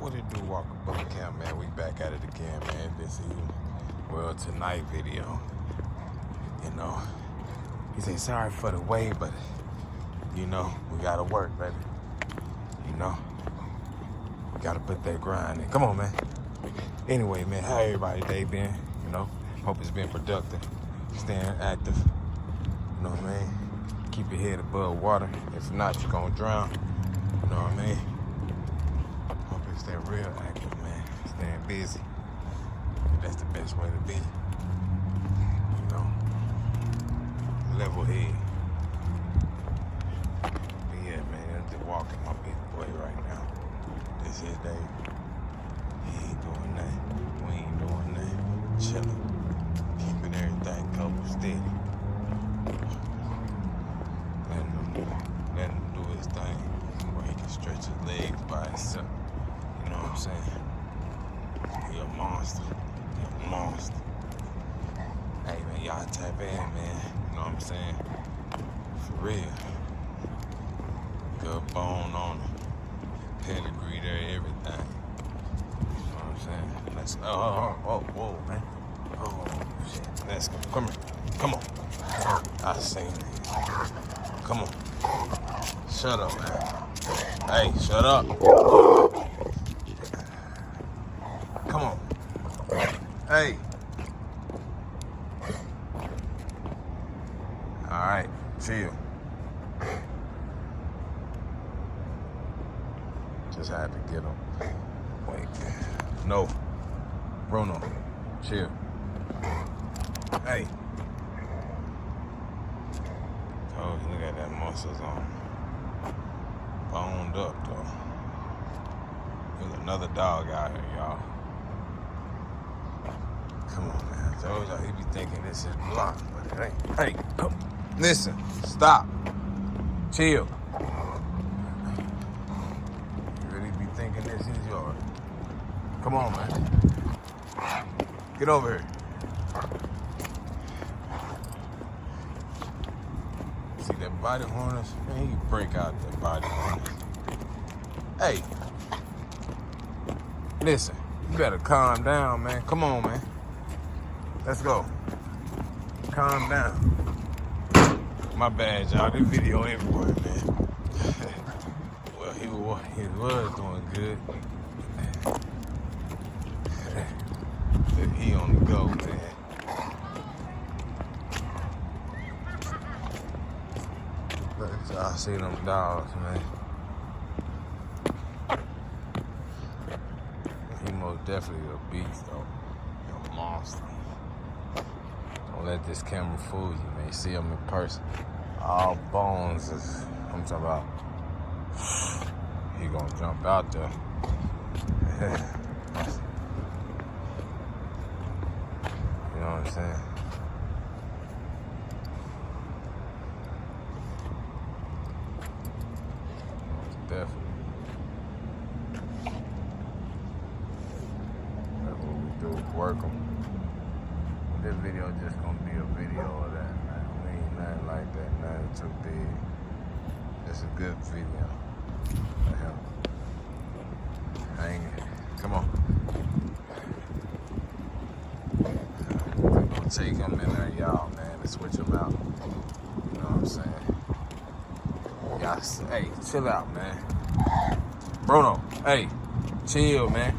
What it do, Walker Bullet Camp, man? We back at it again, man. This evening, well, tonight video. You know, he say sorry for the wait, but you know we gotta work, baby. You know, we gotta put that grind in. Come on, man. Anyway, man, how everybody day been? You know, hope it's been productive, staying active. You know what I mean? Keep your head above water. If not, you're gonna drown. You know what I mean? Hope you stay real active, man. Staying busy. That's the best way to be. You know, level head. But yeah, man, I'm just walking my big boy right now. This his day. He ain't doing nothing. We ain't doing nothing. Chilling. Keeping everything cold, steady. Let him do his thing where he can stretch his legs by himself. You know what I'm saying? He a monster. He a monster. Hey, man, y'all tap in, man. You know what I'm saying? For real. Good bone on him. Pedigree there, everything. You know what I'm saying? Let's, whoa, man. Oh, shit. Let's go. Come here. Come on. I seen it. Come on. Shut up, man. Hey, shut up. Come on. Hey. All right, chill. Just had to get him. Wait. No. Bruno, chill. Hey. Oh, look at that muscles on. Boned up, though. There's another dog out here, y'all. Come on, man. I told y'all he be thinking this is blocked, but it ain't. Hey, come. Listen, stop. Chill. You really be thinking this is yours. Come on, man. Get over here. See that body harness? Man, you break out that body harness. Hey, listen, you better calm down, man. Come on, man. Let's go. Calm down. My bad, y'all. This video everywhere, man. Well, he was doing good. He on the go, man. I see them dogs, man. He most definitely a beast, though. He a monster. Don't let this camera fool you, man. You see him in person. All bones is, I'm talking about, he gonna jump out there. You know what I'm saying? Definitely. That's what we do, work them. This video just gonna be a video of that, man. We ain't nothing like that, nothing too big. It's a good video. Hang it. Come on. We're gonna take them in there, y'all, man, and switch them out. You know what I'm saying? Y'all, hey, chill out, man. Bruno, hey, chill, man.